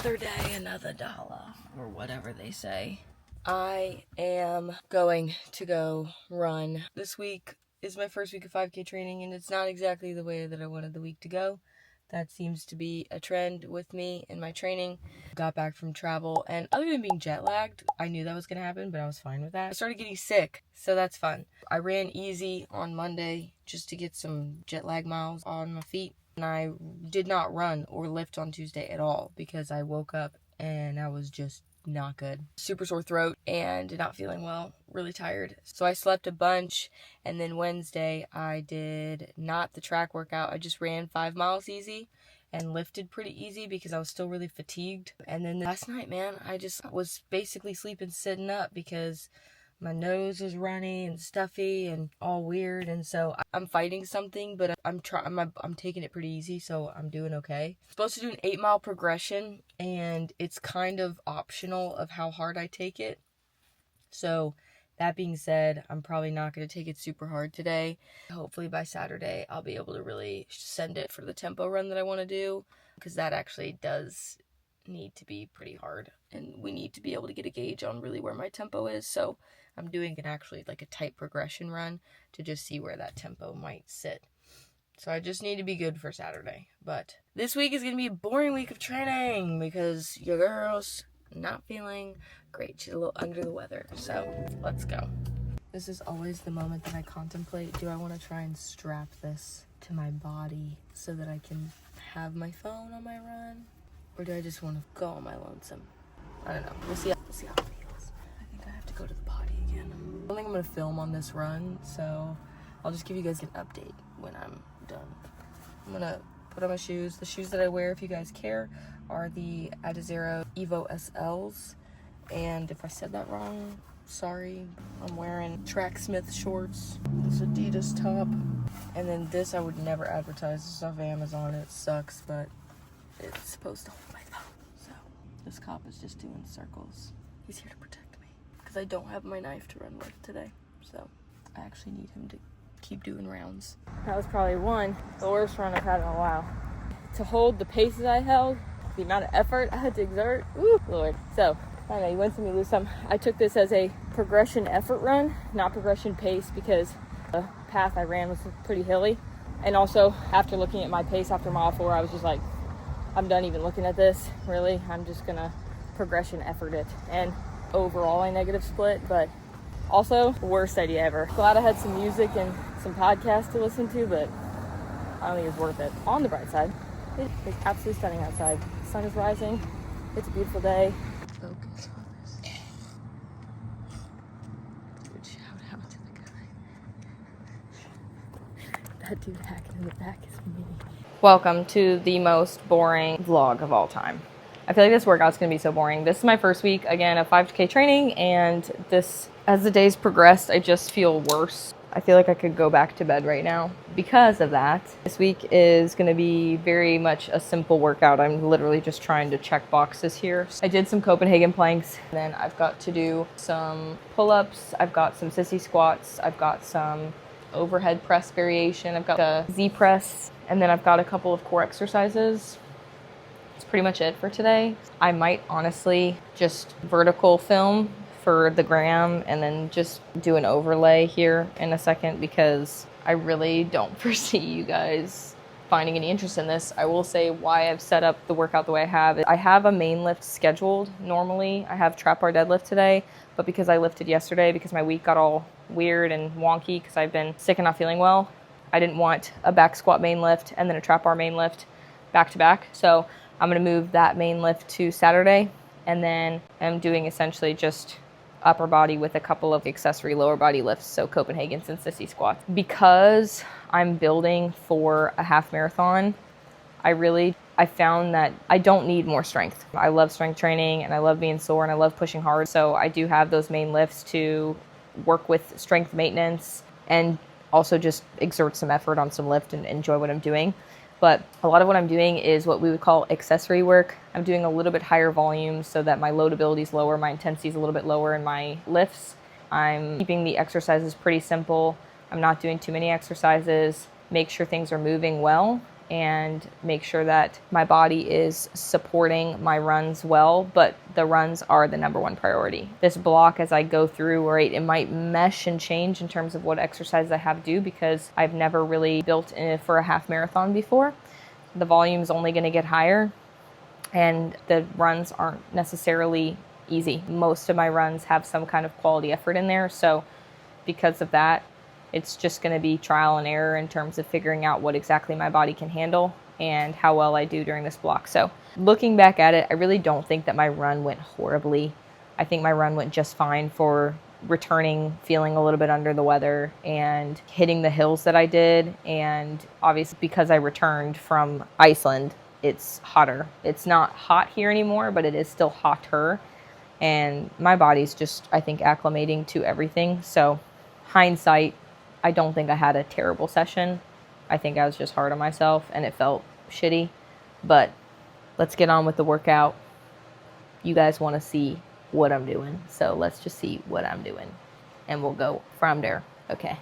Another day, another dollar, or whatever they say. I am going to go run. This week is my first week of 5K training, and it's not exactly the way that I wanted the week to go. That seems to be a trend with me in my training. Got back from travel, and other than being jet lagged, I knew that was going to happen, but I was fine with that. I started getting sick, so that's fun. I ran easy on Monday just to get some jet lag miles on my feet. And I did not run or lift on Tuesday at all because I woke up and I was just not good. Super sore throat and not feeling well, really tired. So I slept a bunch, and then Wednesday I did not the track workout. I just ran 5 miles easy and lifted pretty easy because I was still really fatigued. And then last night, man, I just was basically sleeping sitting up because my nose was runny and stuffy and all weird, and so I'm fighting something, but I'm taking it pretty easy, so I'm doing okay. I'm supposed to do an 8-mile progression, and it's kind of optional of how hard I take it. So that being said, I'm probably not going to take it super hard today. Hopefully by Saturday, I'll be able to really send it for the tempo run that I want to do, because that actually does need to be pretty hard, and we need to be able to get a gauge on really where my tempo is. So I'm doing a tight progression run to just see where that tempo might sit. So I just need to be good for Saturday. But this week is going to be a boring week of training because your girl's not feeling great. She's a little under the weather. So let's go. This is always the moment that I contemplate. Do I want to try and strap this to my body so that I can have my phone on my run? Or do I just want to go on my lonesome? I don't know. We'll see how it feels. I think I have to go to the potty again. I don't think I'm going to film on this run, so I'll just give you guys an update when I'm done. I'm going to put on my shoes. The shoes that I wear, if you guys care, are the Adizero Evo SLs. And if I said that wrong, sorry. I'm wearing Tracksmith shorts, this Adidas top, and then this I would never advertise. This is off Amazon. It sucks, but it's supposed to hold my phone. So this cop is just doing circles. He's here to protect me because I don't have my knife to run with today. So I actually need him to keep doing rounds. That was probably the worst run I've had in a while. To hold the pace that I held, the amount of effort I had to exert, woo, Lord. So I don't know, you win some, you lose some. I took this as a progression effort run, not progression pace, because the path I ran was pretty hilly. And also, after looking at my pace after mile 4, I was just like, I'm done even looking at this, really. I'm just gonna progression effort it. And overall, a negative split, but also, worst idea ever. Glad I had some music and some podcasts to listen to, but I don't think it's worth it. On the bright side, it is absolutely stunning outside. The sun is rising. It's a beautiful day. Focus on this. Dude, shout out to the guy. That dude hacking in the back is me. Welcome to the most boring vlog of all time. I feel like this workout's gonna be so boring. This is my first week, again, of 5K training, and as the days progressed, I just feel worse. I feel like I could go back to bed right now because of that. This week is gonna be very much a simple workout. I'm literally just trying to check boxes here. I did some Copenhagen planks, and then I've got to do some pull-ups, I've got some sissy squats, I've got some overhead press variation, I've got a Z press, and then I've got a couple of core exercises. That's pretty much it for today. I might honestly just vertical film for the gram and then just do an overlay here in a second because I really don't foresee you guys finding any interest in this. I will say why I've set up the workout the way I have. I have a main lift scheduled normally. I have trap bar deadlift today, but because I lifted yesterday, because my week got all weird and wonky because I've been sick and not feeling well, I didn't want a back squat main lift and then a trap bar main lift back to back. So I'm gonna move that main lift to Saturday, and then I'm doing essentially just upper body with a couple of accessory lower body lifts, so Copenhagen's and sissy squats. Because I'm building for a half marathon, I found that I don't need more strength. I love strength training and I love being sore and I love pushing hard, so I do have those main lifts to work with strength maintenance and also just exert some effort on some lift and enjoy what I'm doing. But a lot of what I'm doing is what we would call accessory work. I'm doing a little bit higher volume so that my loadability is lower, my intensity is a little bit lower in my lifts. I'm keeping the exercises pretty simple. I'm not doing too many exercises. Make sure things are moving well. and make sure that my body is supporting my runs well, but the runs are the number one priority. This block, as I go through, right, it might mesh and change in terms of what exercises I have to do because I've never really built in for a half marathon before. The volume is only going to get higher, and the runs aren't necessarily easy. Most of my runs have some kind of quality effort in there, so because of that, it's just going to be trial and error in terms of figuring out what exactly my body can handle and how well I do during this block. So looking back at it, I really don't think that my run went horribly. I think my run went just fine for returning, feeling a little bit under the weather and hitting the hills that I did. And obviously because I returned from Iceland, it's hotter. It's not hot here anymore, but it is still hotter. And my body's just, I think, acclimating to everything. So hindsight, I don't think I had a terrible session. I think I was just hard on myself and it felt shitty. But let's get on with the workout. You guys want to see what I'm doing. So let's just see what I'm doing. And we'll go from there. Okay.